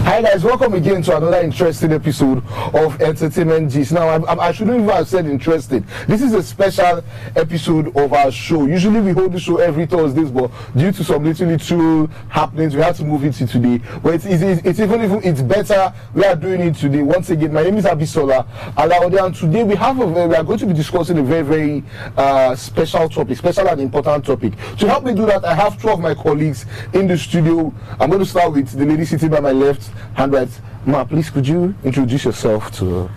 Hi guys, welcome again to another interesting episode of Entertainment Gist. Now, I shouldn't even have said interested. This is a special episode of our show. Usually we hold the show every Thursdays, but due to some little happenings, we had to move it to today. But it's better we are doing it today. Once again, my name is Busola Dakolo, and today we are going to be discussing a very special topic, special and important topic. To help me do that, I have two of my colleagues in the studio. I'm going to start with the lady sitting by my left hand right. Ma, please could you introduce yourself to...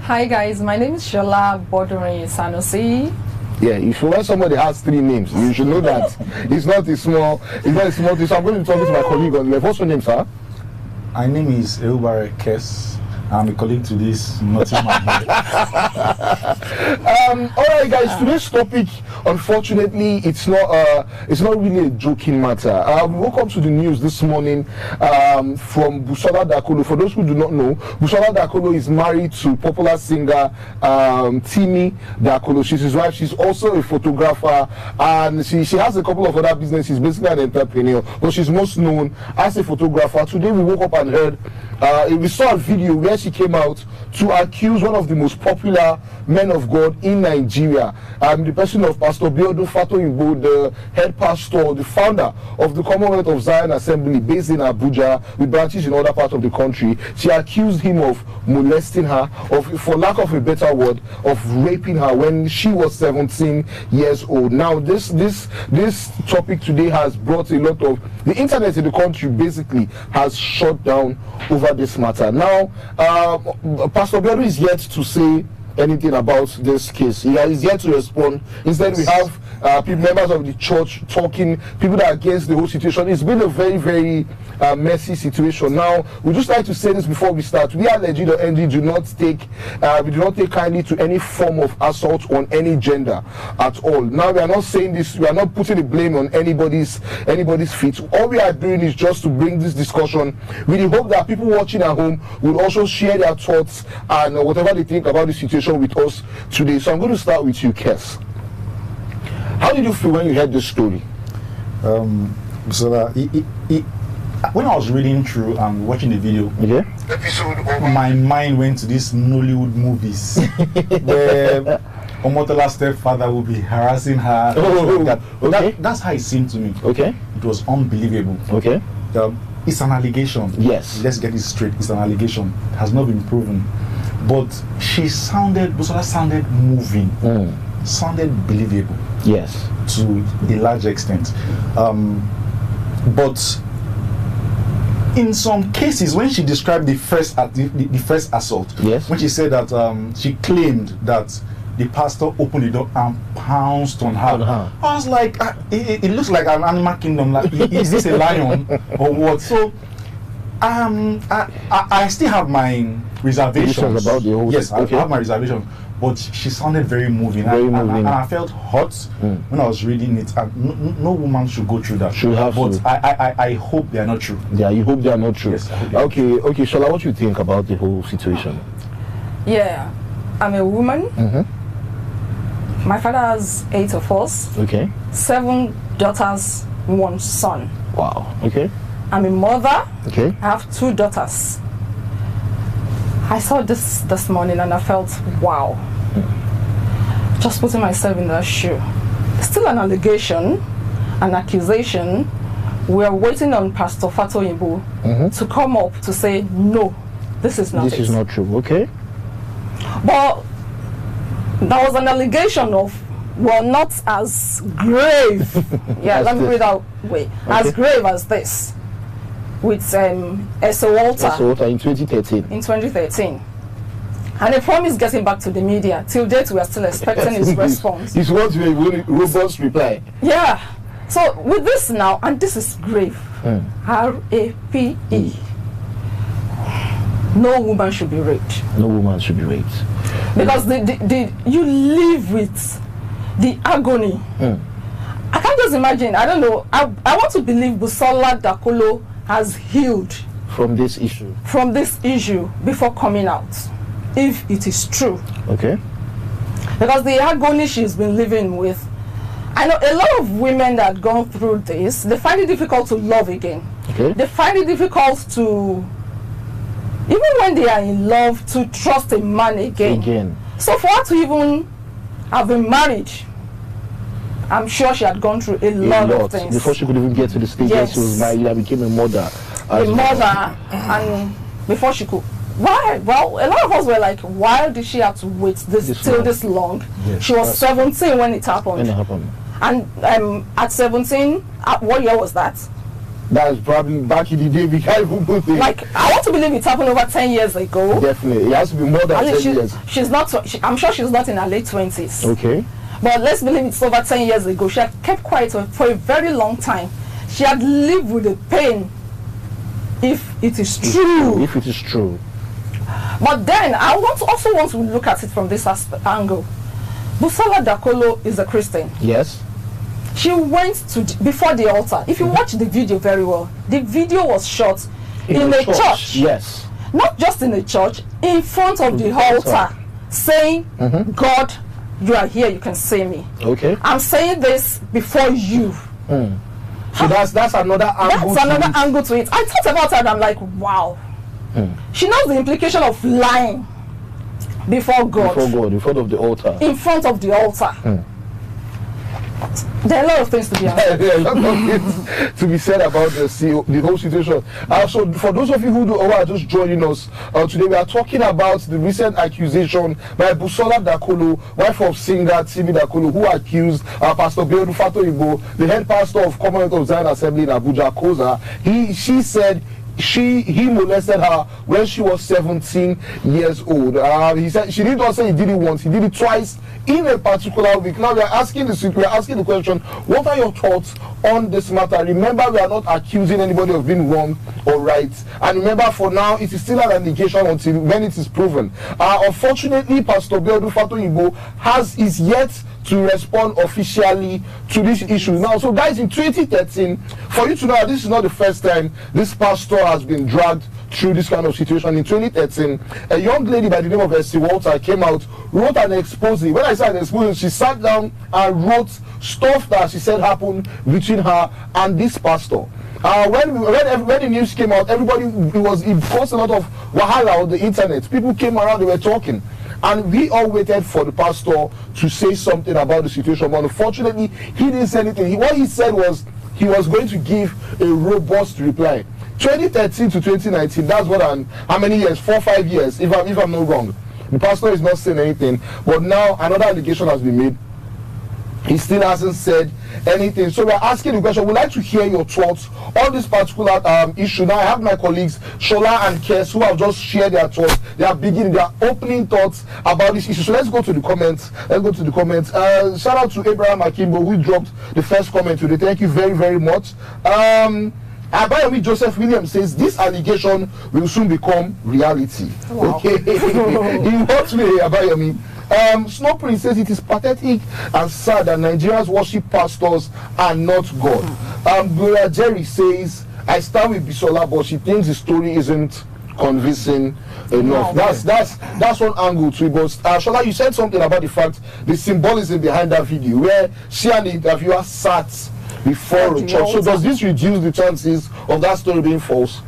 Hi guys, my name is Busola Dakolo Sanusi. Yeah, if you want somebody has three names, you should know that it's not a small thing. So I'm going to talk to my colleague on left. What's your name, sir? My name is Elbare Kes. I'm a colleague to this naughty man here. Alright guys, today's topic, unfortunately, it's not really a joking matter. We woke up to the news this morning from Busola Dakolo. For those who do not know, Busola Dakolo is married to popular singer Timi Dakolo. She's his wife. She's also a photographer, and she has a couple of other businesses, basically an entrepreneur, but she's most known as a photographer. Today we woke up and heard, we saw a video where she came out to accuse one of the most popular men of God in Nigeria, the person of Pastor Biodun Fatoyinbo, the head pastor, the founder of the Commonwealth of Zion Assembly based in Abuja with branches in other parts of the country. She accused him of molesting her, for lack of a better word, of raping her when she was 17 years old. Now this topic today has brought a lot of the internet in the country basically has shut down over this matter. Now Pastor Biodun is yet to say anything about this case. He is yet to respond. Instead, we have members of the church talking, people that are against the whole situation. It's been a very messy situation. Now, we just like to say this before we start. We at Legit.ng do not take kindly to any form of assault on any gender at all. Now, we are not saying this. We are not putting the blame on anybody's feet. All we are doing is just to bring this discussion with the hope that people watching at home will also share their thoughts and whatever they think about the situation with us today. So I'm going to start with you, Kes. How did you feel when you heard this story? So when I was reading through and watching the video, my mind went to these Nollywood movies where Omotola's stepfather will be harassing her. That's how it seemed to me. Okay, it was unbelievable. Okay, it's an allegation. Yes, let's get it straight. It's an allegation. It has not been proven. But Busola sounded moving, sounded believable. Yes, to a large extent. But in some cases, when she described the first assault, yes, when she said that she claimed that the pastor opened the door and pounced on her, I was like, it looks like an animal kingdom. Like, is this a lion or what? So I still have my reservations about the whole. Yes, okay. I have my reservations, but she sounded very moving. And I felt hot when I was reading it. And no woman should go through that. But I hope they are not true. Yeah, you hope they are not true. Yes, okay, Shola, what do you think about the whole situation? Yeah, I'm a woman. My father has 8 of us. Okay. 7 daughters, 1 son. Wow. Okay. I'm a mother. Okay. I have 2 daughters. I saw this morning and I felt, wow. Just putting myself in that shoe. Still an allegation, an accusation. We are waiting on Pastor Fatoyinbo to come up to say, no, this is not This is not true, okay? But there was an allegation of, well, not as grave. Yeah, let me read that way. Okay. As grave as this. With Esther Walter in 2013. In 2013. And he promised getting back to the media. Till date, we are still expecting his response. His words were a robust reply. Yeah. So with this now, and this is grave, R-A-P-E. No woman should be raped. No woman should be raped. Because you live with the agony. I can't just imagine. I don't know. I want to believe Busola Dakolo has healed from this issue. From this issue before coming out, if it is true. Okay. Because the agony she's been living with, I know a lot of women that have gone through this, they find it difficult to love again. Okay. They find it difficult to even when they are in love, to trust a man again. So for her to even have been married, I'm sure she had gone through a lot of things before she could even get to the stage where she was married and became a mother. And before she could. Why? Well, a lot of us were like, why did she have to wait this long? Yes, she was 17 when it happened. And at 17, what year was that? That's probably back in the day. We can't even put it. Like, I want to believe it happened over 10 years ago. Definitely. It has to be more than 10 years. She's not, I'm sure she's not in her late 20s. Okay. But let's believe it's over 10 years ago. She had kept quiet for a very long time. She had lived with the pain, if it is true. If it is true. But then, I also want to look at it from this angle. Busola Dakolo is a Christian. Yes. She went to before the altar. If you watch the video very well, the video was shot in a church. Yes. Not just in a church, in front of the altar, saying, God, you are here, you can see me. Okay. I'm saying this before you. So that's another angle. That's another angle to it. I thought about it and I'm like, wow. She knows the implication of lying before God. Before God, in front of the altar. In front of the altar. There are a lot of things to be answered. There are a lot of things to be said about the whole situation. So for those of you who are just joining us today, we are talking about the recent accusation by Busola Dakolo, wife of singer Timi Dakolo, who accused Pastor Biodun Fatoyinbo, the head pastor of Commonwealth of Zion Assembly in Abuja, COZA. She said he molested her when she was 17 years old. He said she did not say he did it once, he did it twice in a particular week. Now we are asking the question, what are your thoughts on this matter? Remember, we are not accusing anybody of being wrong or right, and remember, for now it is still an allegation until when it is proven. Unfortunately, Pastor Biodun Fatoyinbo is yet to respond officially to this issue. Now, so guys, in 2013, for you to know, this is not the first time this pastor has been dragged through this kind of situation. In 2013, a young lady by the name of Essie Walter came out, wrote an expose. When I say an expose, she sat down and wrote stuff that she said happened between her and this pastor. When the news came out, everybody, it caused a lot of wahala on the internet. People came around, they were talking. And we all waited for the pastor to say something about the situation. But unfortunately, he didn't say anything. What he said was he was going to give a robust reply. 2013 to 2019, that's what how many years? 4 or 5 years, if I'm not wrong. The pastor is not saying anything. But now another allegation has been made. He still hasn't said anything. So we're asking the question. We'd like to hear your thoughts on this particular issue. Now I have my colleagues Shola and Kes who have just shared their thoughts. They are beginning their opening thoughts about this issue. So let's go to the comments. Shout out to Abraham Akimbo who dropped the first comment today. Thank you very, very much. Abayomi Joseph Williams says this allegation will soon become reality. Wow. Okay. In what way, Abayomi? Snow Prince says it is pathetic and sad that Nigerians worship pastors and not God. Gloria Jerry says, I stand with Busola, but she thinks the story isn't convincing enough. No, that's one angle to it. But Shola, you said something about the fact, the symbolism behind that video, where she and the interviewer sat before a church. So does this reduce the chances of that story being false?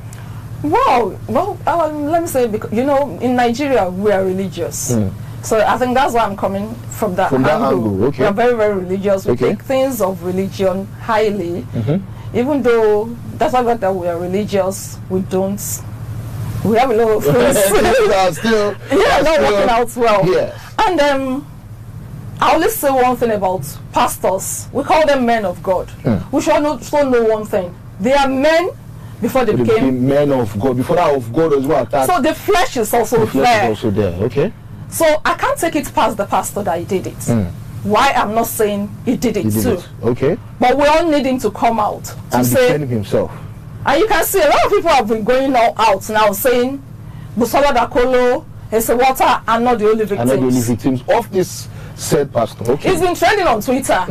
Well, let me say, because, you know, in Nigeria we are religious. So I think that's why I'm coming from that angle. Okay. We are very, very religious. We take things of religion highly. Even though that's why that we are religious, we have a lot of things not working out well. Yes. And I always say one thing about pastors. We call them men of God. We should also know one thing. They are men before they became men of God. Before that of God as well. So the flesh is also there. Okay. So I can't take it past the pastor that he did it. Why I'm not saying he did it too. Okay. But we all need him to come out to say defend himself. And you can see a lot of people have been going out now saying Busola Dakolo, Essie Walter are not the only victims. Are not the only victims of this said pastor. Okay. It's been trending on Twitter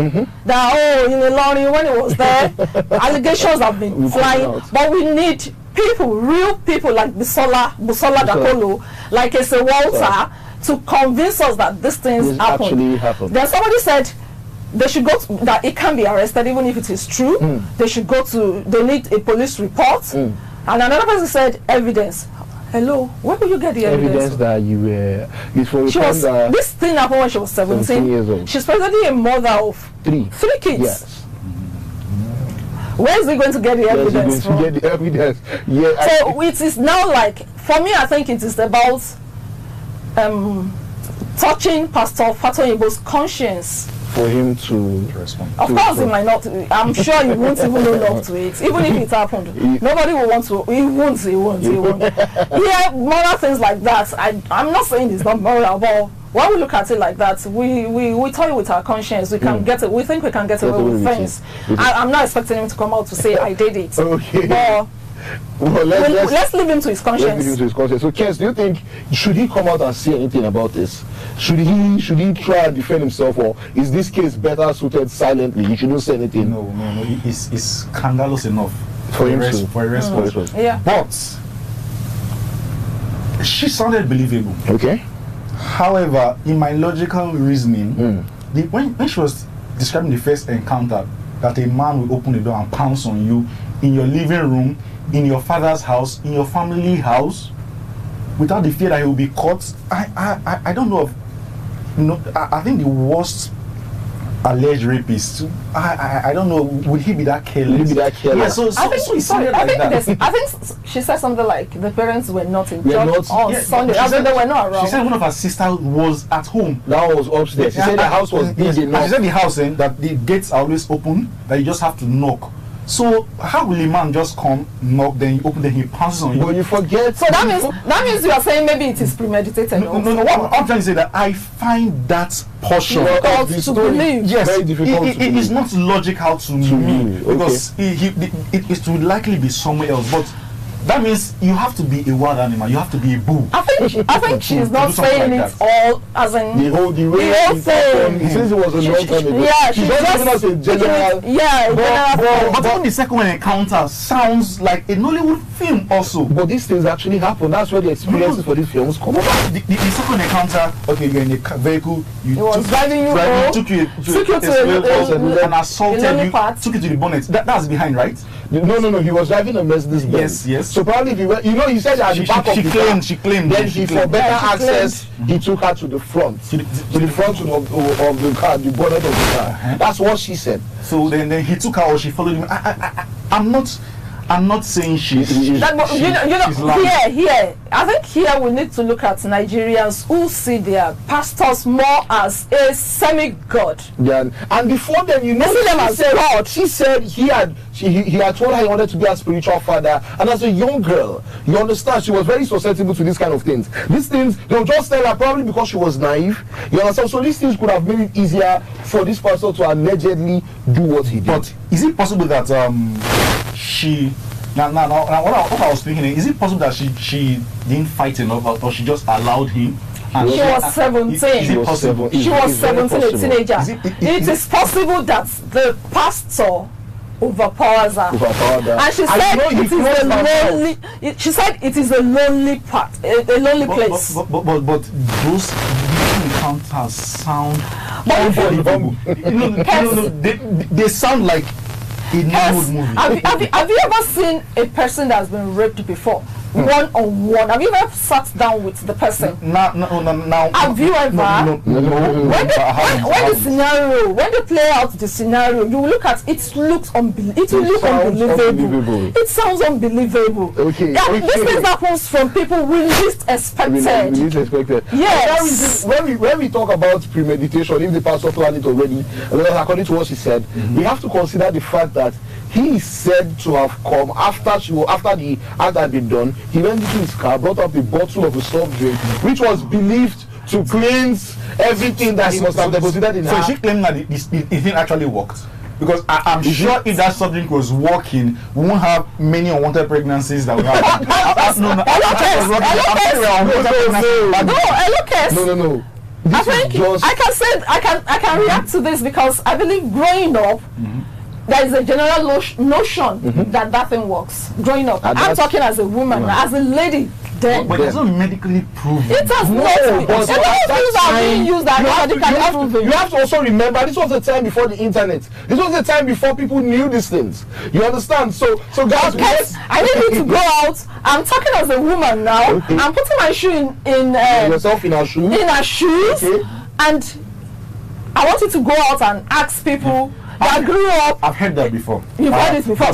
that in the lorry when it was there, allegations have been flying. But we need people, real people like Busola Dakolo, like Essie Walter, to convince us that these things actually happen. Then somebody said they should go that it can be arrested even if it is true. They should go to, they need a police report. And another person said evidence. Hello, where will you get the evidence that you were? This thing happened when she was 17 years old. She's presently a mother of three kids. Yes. Where is he going to get the evidence from? Get the evidence. Yeah. So it is now like, for me, I think it is about touching Pastor Fatoyinbo's conscience. For him to respond. Of course, he might not. I'm sure he won't even know up to it. Even if it happened, nobody will want to. He won't. Yeah, moral things like that. I'm not saying it's not moral, but when we look at it like that, we toy with our conscience. We can get it. We think we can get away with things. I'm not expecting him to come out to say I did it. Okay. But well, let's leave him to his conscience. Let's leave him to his conscience. So, Kes, do you think should he come out and say anything about this? Should he try and defend himself, or is this case better suited silently? He shouldn't say anything. No. It's scandalous enough for a response. Yeah. But she sounded believable. Okay. However, in my logical reasoning, when she was describing the first encounter, that a man will open the door and pounce on you in your living room, in your father's house, in your family house, without the fear that he will be caught. I don't know of, I think the worst alleged rapist, I don't know, would he be that careless? Yeah, so I think she said something like the parents were not in church on Sunday. They were not around. She said one of her sisters was at home. That was upstairs. She said the house was big enough. She said the house that the gates are always open, that you just have to knock. So how will a man just come, knock, then you open, then he pounces on you? But you forget. So that means you are saying maybe it is premeditated. No. What I'm trying to say that I find that portion of the story very difficult. It is not logical to me because it would likely be somewhere else. But that means you have to be a wild animal. You have to be a bull. I think she's not saying it all as in the whole thing. Since it was a long time ago. Yeah, she's just giving us a general. But even the second encounter sounds like a Nollywood film also. But these things actually happen. That's where the experiences for these films come about. The second encounter, okay, you're in a vehicle. He was driving you took you to and assaulted you. Took you to the bonnet. That's behind, right? No. He was driving a Mercedes Benz. Yes. So probably if he said at the back of the car. She claimed. Then for better access, he took her to the front. To the front of the car, the bonnet of the car. That's what she said. So then he took her, or she followed him. I'm not saying she's here. I think here we need to look at Nigerians who see their pastors more as a semi-god. Yeah, and before them, see them as God. She said he had told her he wanted to be a spiritual father, and as a young girl, you understand, she was very susceptible to these kind of things. These things, they'll just tell her probably because she was naive. You understand? So these things could have made it easier for this pastor to allegedly do what he did. But is it possible that she now what I was thinking is it possible that she didn't fight enough, or she just allowed him? And she was 17. She was 17, a teenager. It is possible that the pastor overpowers her. And she said it is a lonely part, a lonely place. But those encounters sound unbelievable. They sound like a Nollywood movie. Have you ever seen a person that has been raped before? One-on-one. Have you ever sat down with the person? No. Have you ever? No. When they play out the scenario, you will look at it. It looks unbelievable. It sounds unbelievable. Okay. This thing happens from people we least expected. Yes. When we talk about premeditation, if the pastor planned it already, according to what she said, we have to consider the fact that he is said to have come after the act had been done. He went into his car, brought up a bottle of a soft drink, which was believed to cleanse everything that he must have deposited in her. So she claimed that the thing actually worked. Because I'm sure if that soft drink was working, we won't have many unwanted pregnancies that we have. No. I can react to this because I believe growing up, there is a general notion that thing works. Growing up, I'm talking as a woman, as a lady. Then, but it's not medically proven. It has not. But things are being used you have to also remember, this was the time before the internet. This was the time before people knew these things. You understand? So guys, I need you to go out. I'm talking as a woman now. Okay. I'm putting my shoe in yourself in our shoes. In our shoes, and I want you to go out and ask people that grew up. I've heard that before. You've heard it before.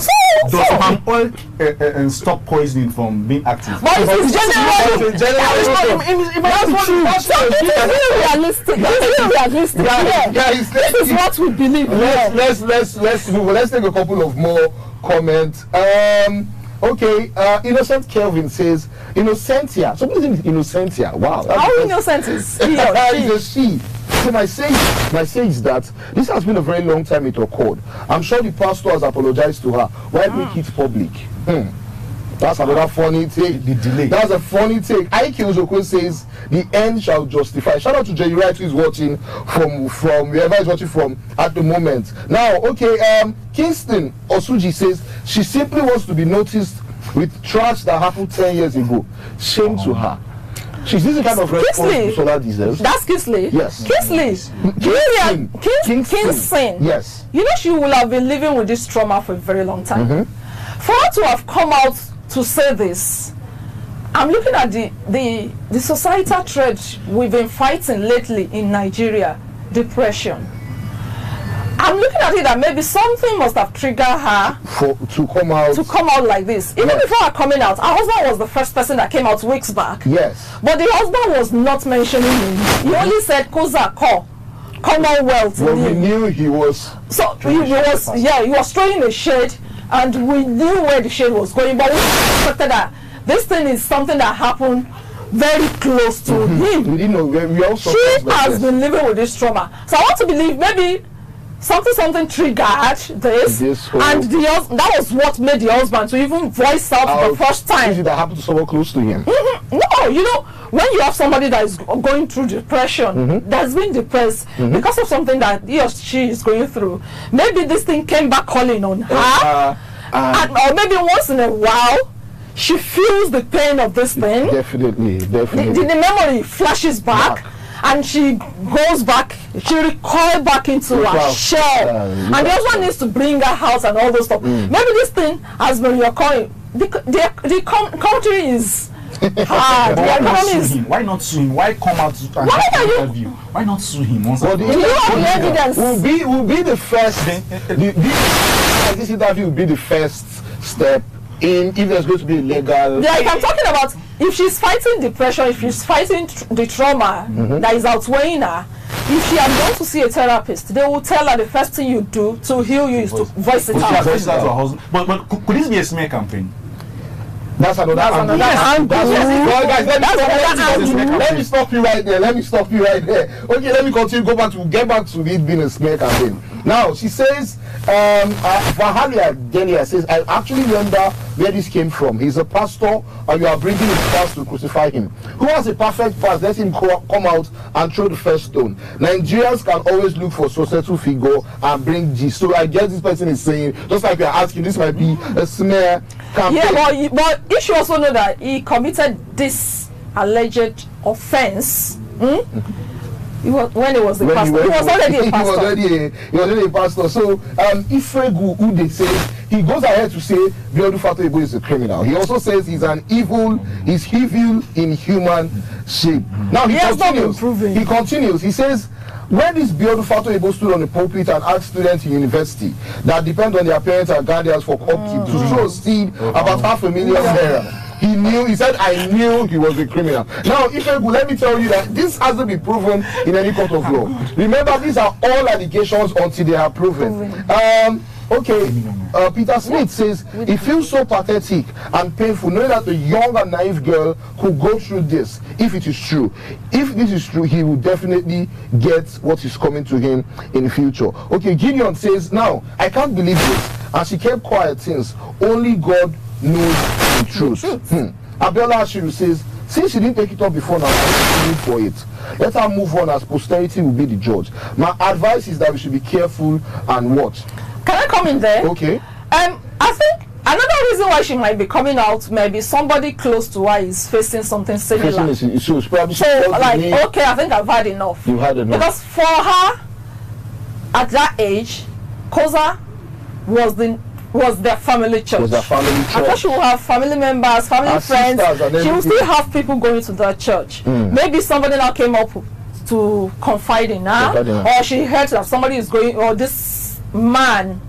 Does palm oil and stop poisoning from being active? But it's general. Realistic. This is what we believe. Let's move. Let's take a couple of more comments. Okay, Innocent Kelvin says, Innocentia. Somebody's name is Innocentia. Wow. How innocent is he or she? So my say is that this has been a very long time it occurred. I'm sure the pastor has apologized to her. Why make it public? That's another funny take. The delay. That's a funny take. Ike Ozoko says the end shall justify. Shout out to Jerry Wright who is watching from wherever he's watching from at the moment. Now, okay, Kingston Osuji says she simply wants to be noticed with trash that happened 10 years ago. Shame to her. She's this kind of response Busola deserves. That's Kingsley. Yes. Kingston. Yes. You know she will have been living with this trauma for a very long time. For her to have come out to say this, I'm looking at the societal trend we've been fighting lately in Nigeria, depression. I'm looking at it that maybe something must have triggered her to come out like this. Even before her coming out, her husband was the first person that came out weeks back. Yes. But the husband was not mentioning him. He only said COZA Commonwealth. Well, we knew he was. So he was throwing a shade, and we knew where the shade was going. But we expected that this thing is something that happened very close to him. We didn't know. We also she has been living with this trauma. So I want to believe maybe something triggered this and that was what made the husband to even voice out the first time. Did that happen to someone close to him? No, you know, when you have somebody that is going through depression, that's been depressed because of something that he or she is going through, maybe this thing came back calling on her, or maybe once in a while she feels the pain of this thing. Definitely. The memory flashes back. And she goes back, she recoils back into her shell. And the husband needs to bring her out and all those stuff. Maybe this thing has been recurring. The country is hard. The economy is. Why not sue him? Why come out and interview? Why not sue him? Do you have the evidence? Will be the first. This interview will be the first step in if there's going to be legal. Like I'm talking about. If she's fighting depression, if she's fighting the trauma that is outweighing her, if she had gone to see a therapist, they will tell her the first thing you do to heal you is to voice it out. But could this be a smear campaign? That's another angle. Well, guys, let me stop you right there. Okay, let me continue. Get back to it being a smear campaign. Now, she says, Vahalia Delia says, I actually remember where this came from. He's a pastor, and you are bringing his past to crucify him. Who has a perfect past? Let him come out and throw the first stone. Nigerians can always look for societal figure and bring G. So I guess this person is saying, just like we are asking, this might be a smear campaign. Yeah, but you should also know that he committed this alleged offense. When he was the pastor, he was already a pastor. He was already a pastor. So, Ifregu Ude says he goes ahead to say Biodun Fatoyinbo is a criminal. He also says he's evil in human shape. Now he continues. He says, when this Biodun Fatoyinbo stood on the pulpit and asked students in university that depend on their parents and guardians for upkeep to throw a seed about $500,000 naira. He said, I knew he was a criminal. Now, let me tell you that this hasn't been proven in any court of law. Remember, these are all allegations until they are proven. Peter Smith says, it feels so pathetic and painful knowing that a young and naive girl could go through this, if it is true. If this is true, he will definitely get what is coming to him in the future. Okay, Gideon says, now, I can't believe this. And she kept quiet since only God knows the truth. Abiola Ashiru says, since she didn't take it up before now, I need for it. Let her move on as posterity will be the judge. My advice is that we should be careful and watch. Can I come coming there. Okay. I think another reason why she might be coming out, maybe somebody close to her is facing something similar. So like, okay, I think I've had enough. You've had enough. Because for her, at that age, COZA was their family church. Was their family church. I thought she will have family members, family friends. She will still have people going to that church. Maybe somebody now came up to confide in her, or she heard that somebody is going, or this man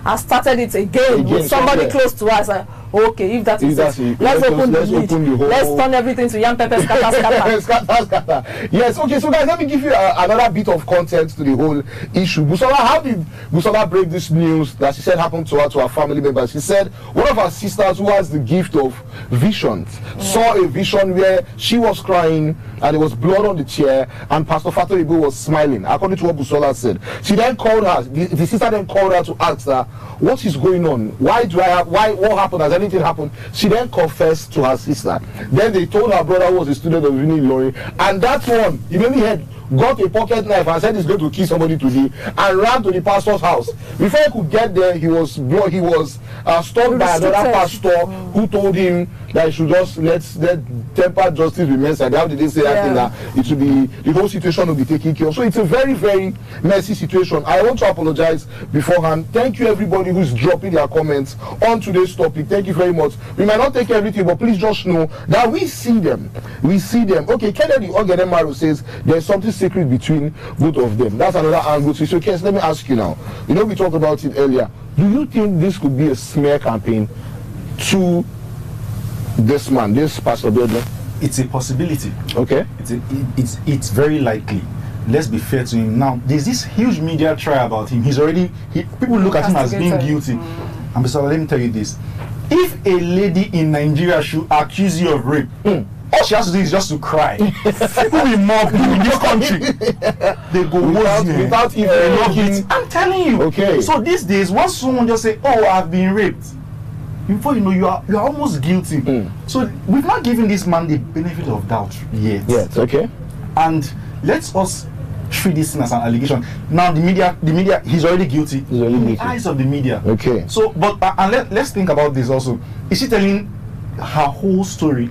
has started it again with somebody close to us. Like, okay, if that is it, let's open the lid. Let's turn everything to yam pepper scatter. Yes, okay, so guys, let me give you another bit of context to the whole issue. Busola, how did Busola break this news that she said happened to her, to her family members? She said one of her sisters who has the gift of visions saw a vision where she was crying and there was blood on the chair and Pastor Fatoyinbo was smiling, according to what Busola said. She then called her, the sister then called her to ask her, what is going on? What happened? Has anything happened? She then confessed to her sister. Then they told her brother who was a student of Uni Lori, and that one, he maybe had got a pocket knife and said he's going to kill somebody today, and ran to the pastor's house. Before he could get there, he was stopped by another pastor who told him that he should just let tempered justice be messy. How did they say that thing, that it should be, the whole situation will be taken care of? So it's a very, very messy situation. I want to apologize beforehand. Thank you everybody who's dropping their comments on today's topic. Thank you very much. We might not take everything, but please just know that we see them. We see them. Okay, Kennedy Ogenemaro says there's something secret between both of them. That's another angle. So Kes, let me ask you now. You know, we talked about it earlier. Do you think this could be a smear campaign to this man, this Pastor Biodun? It's a possibility. Okay. It's very likely. Let's be fair to him. Now, there's this huge media trial about him. People look at him as being guilty. And so let me tell you this. If a lady in Nigeria should accuse you of rape, all she has to do is just to cry. People will mock you in this country. They go without even looking. I'm telling you. Okay. So these days, once someone just say, "Oh, I've been raped," before you know, you are almost guilty. So we've not given this man the benefit of doubt yet. Yes. Okay. And let us treat this thing as an allegation. Now the media, he's already guilty. He's already guilty. In the eyes of the media. Okay. So, but let's think about this also. Is she telling her whole story?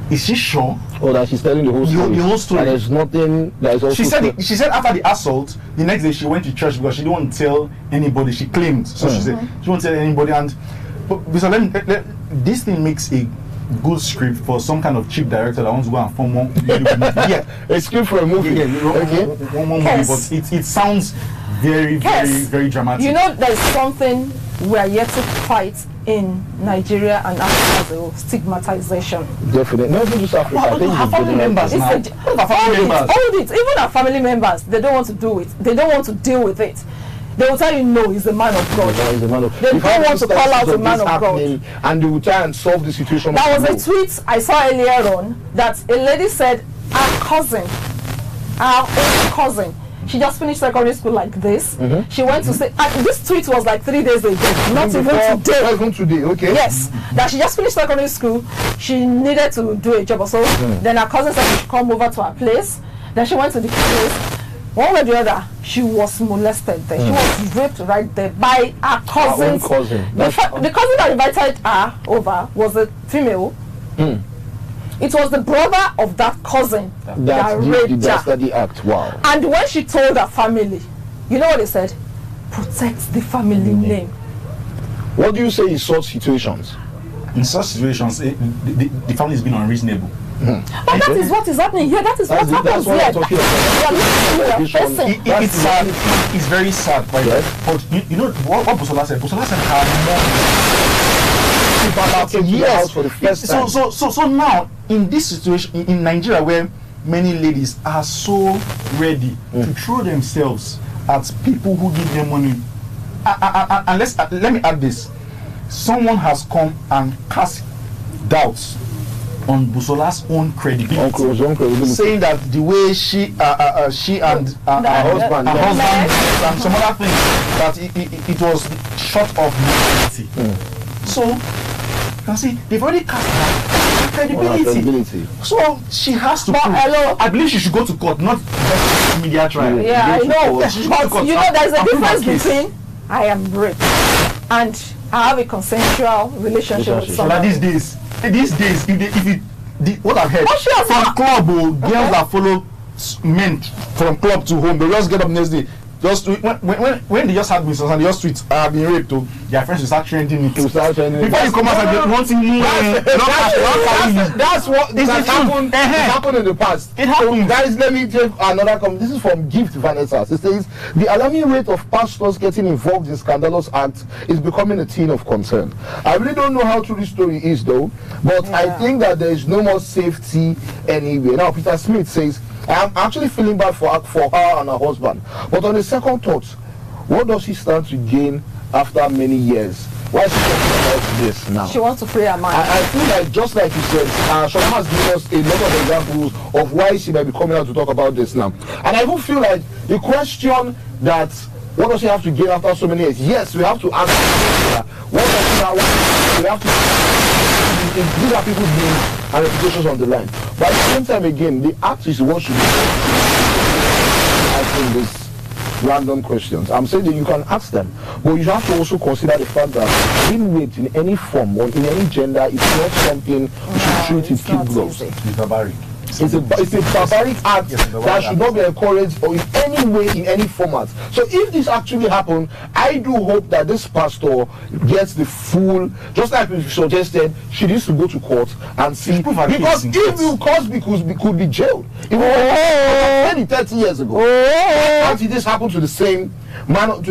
Is she sure? Oh, that she's telling the whole story. The whole story. And there's nothing that is also. She said after the assault, the next day she went to church because she didn't want to tell anybody. She claimed. So she said she won't tell anybody. And so this thing makes a good script for some kind of cheap director that wants to go and form one. Yeah, a script for a movie. Okay. One more movie, but it sounds very, very dramatic. You know, there's something we are yet to fight in Nigeria and Africa, as a stigmatization. Definitely. Not even just Africa. I think our family members now. Even our family members, they don't want to do it. They don't want to deal with it. They will tell you, no, he's a man of God. They don't want to call out a man of God. And they will try and solve the situation. There was a tweet I saw earlier on that a lady said, our own cousin, she just finished secondary school like this. She went to say, this tweet was like 3 days ago, not even today. Not even today, okay. Yes, that she just finished secondary school. She needed to do a job or so. Then her cousin said she should come over to her place. Then she went to the place. One way or the other, she was molested there. She was raped right there by her cousin. The cousin that invited her over was a female. It was the brother of that cousin that raped her. The act. Wow. And when she told her family, you know what they said? Protect the family name. What do you say in such situations? In such situations, the family has been unreasonable. But that is what is happening here. That is what happens here. It's sad. It's very sad. But you know what Busola said? Busola said So now in this situation in Nigeria, where many ladies are so ready to throw themselves at people who give them money, and let me add this: someone has come and cast doubts on Busola's own credibility, saying that the way she and her husband and some other things, that it was short of morality. So you can see they've already cast her credibility. So she has to prove. I believe she should go to court, not media trial. Yeah, I know. But you know, there's a difference between I am raped and I have a consensual relationship with someone. Like these days, what I've heard from club, girls that follow men from club to home, they just get up next day. Just when they just had me, so they just tweet, I've been raped. Their friends will start trending me. Before you come out and want to that's what happened. It happened in the past. It happened. So guys, let me take another comment. This is from Gift Vanessa. It says the alarming rate of pastors getting involved in scandalous acts is becoming a thing of concern. I really don't know how true this story is though, but I think that there is no more safety anywhere. Now Peter Smith says, I am actually feeling bad for her and her husband. But on the second thought, what does she stand to gain after many years? Why is she talking about this now? She wants to free her mind. I feel like, just like you said, Shola has given us a lot of examples of why she might be coming out to talk about this now. And I even feel like the question that, what does she have to gain after so many years? Yes, we have to ask her. What does she have? We have to. These are people's names and reputations on the line. But at the same time, again, the act is what should be asking these random questions. I'm saying that you can ask them, but you have to also consider the fact that being raped in any form or in any gender is not something you should treat with kid gloves. It's barbaric. It's a barbaric act that should not be encouraged or in any way, in any format. So if this actually happened, I do hope that this pastor gets the full, just like we suggested, she needs to go to court and see. Because if you Cosby could be jailed. Maybe 30 years ago. Why did this happen to the same man of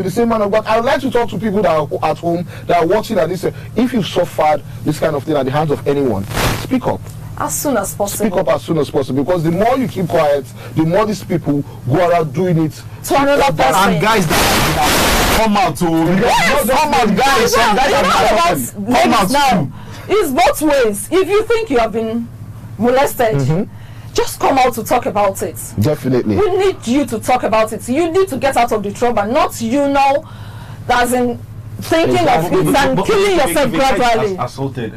God? I would like to talk to people that are at home, that are watching and listen. If you've suffered this kind of thing at the hands of anyone, speak up. As soon as possible. Speak up as soon as possible, because the more you keep quiet, the more these people go around doing it to another person. And guys that come out to come out now. It's both ways. If you think you have been molested, just come out to talk about it. Definitely. We need you to talk about it. You need to get out of the trouble, not as in thinking of it and killing yourself gradually. Assaulted.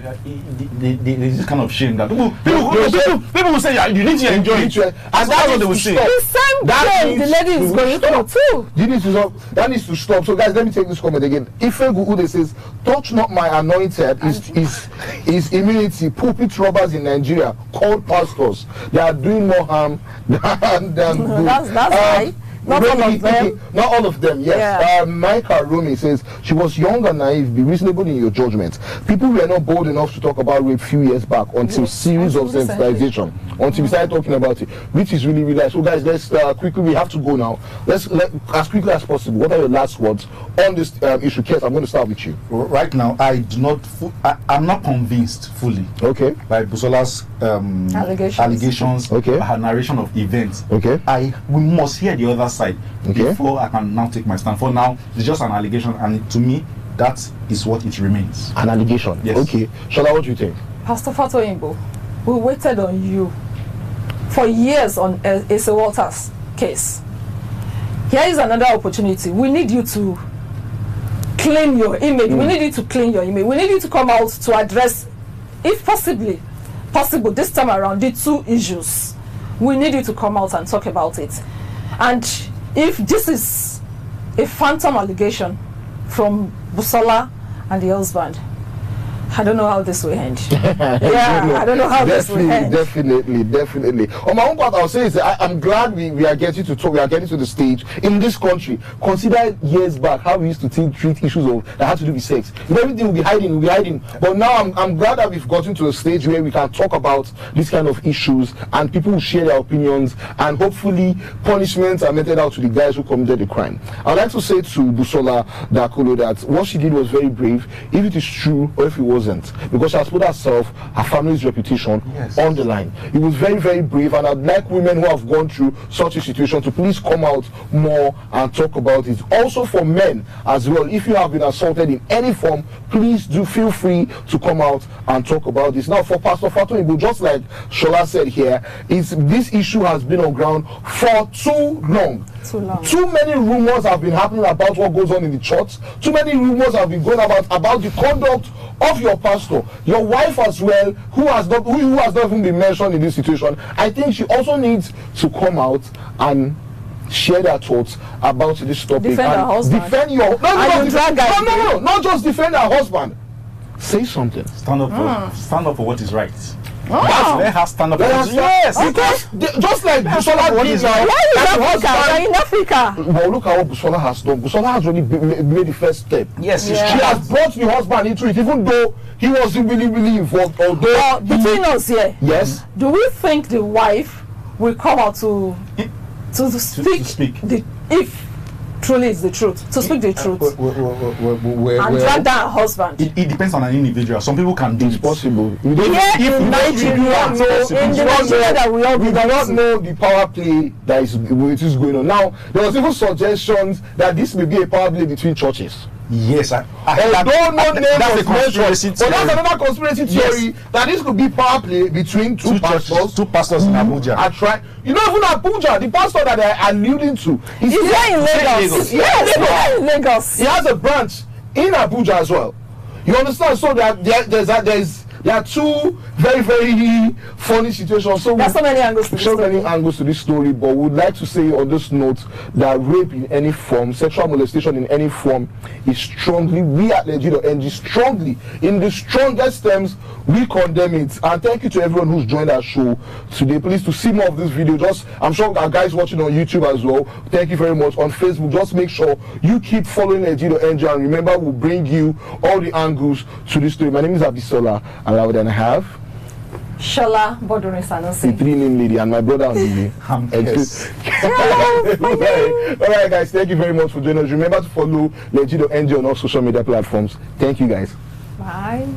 There's this kind of shame that people will say, you need to enjoy it. And that's what they will say. The same thing the lady is going through too. You need to stop. That needs to stop. So guys, let me take this comment again. Ife Guude says, touch not my anointed is immunity. Pulpit robbers in Nigeria called pastors. They are doing more harm than good. That's right. Not all of them. Not all of them, yes. Yeah. Micah Rumi says, she was young and naive. Be reasonable in your judgment. People were not bold enough to talk about rape a few years back until series of sensitization. Until we started talking about it, which is really, really nice. So guys, let's quickly, we have to go now. Let's as quickly as possible. What are your last words on this issue? Kes, I'm going to start with you. Right now, I'm not convinced fully. Okay. By Busola's allegations, her narration of events. Okay. We must hear the other side before I can now take my stand. For now, it's just an allegation, and to me, that is what it remains. An allegation. Yes. Okay. Shola, what do you think? Pastor Fatoyinbo, we waited on you for years on Asa Walter's case. Here is another opportunity. We need you to clean your image. We need you to clean your image. We need you to come out to address, if possible, this time around, the two issues. We need you to come out and talk about it. And if this is a phantom allegation from Busola and the husband, I don't know how this will end. I don't know how this will end. Definitely. On my own part, I'll say is I'm glad we are getting to talk. We are getting to the stage in this country. Consider years back how we used to treat issues that had to do with sex. If everything will be hiding. But now I'm glad that we've gotten to a stage where we can talk about these kind of issues and people will share their opinions, and hopefully punishments are meted out to the guys who committed the crime. I'd like to say to Busola Dakolo that what she did was very brave, if it is true or if it wasn't, because she has put herself, her family's reputation on the line. It was very, very brave, and I'd like women who have gone through such a situation to please come out more and talk about it. Also for men as well, if you have been assaulted in any form, please do feel free to come out and talk about this. Now for Pastor Fatoyinbo, just like Shola said here, this issue has been on ground for too long. Too many rumors have been happening about what goes on in the church. Too many rumors have been going about the conduct of your pastor, your wife as well, who has not even been mentioned in this situation. I think she also needs to come out and share their thoughts about this topic. Defend her husband. Defend your no, not just defend her husband. Say something. Stand up for what is right. Let her stand up for what is right. Yes, okay. Just like Busola did now. Why in Africa? Well, look at what Busola has done. Busola has already made the first step. Yes, she has brought the husband into it, even though he wasn't really involved. Although between us here, yes. Do we think the wife will come out to speak if truly it's the truth, to speak the truth, and drag down her husband? It depends on an individual. Some people can do it. It's possible. In Nigeria that we do not know the power play that is going on. Now, there was even suggestions that this may be a power play between churches. Yes, that's a conspiracy theory. But that's another conspiracy theory that this could be power play between two pastors in Abuja. I try. You know, even Abuja, the pastor that they're alluding to, he's there in Lagos. Yes, in Lagos. He has a branch in Abuja as well. You understand? So that there are two very funny situations. So there's so many angles to this story, but we would like to say on this note that rape in any form, sexual molestation in any form, is strongly, we at Legit.ng, strongly, in the strongest terms, we condemn it. And thank you to everyone who's joined our show today. Please, to see more of this video, I'm sure our guys watching on YouTube as well, thank you very much. On Facebook, just make sure you keep following Legit.ng, and remember, we'll bring you all the angles to this story. My name is Busola, and I have Shola Bodoni Sanusi, the three-name lady, and my brother on the Alright guys, thank you very much for joining us. Remember to follow Legit.ng on all social media platforms. Thank you guys. Bye.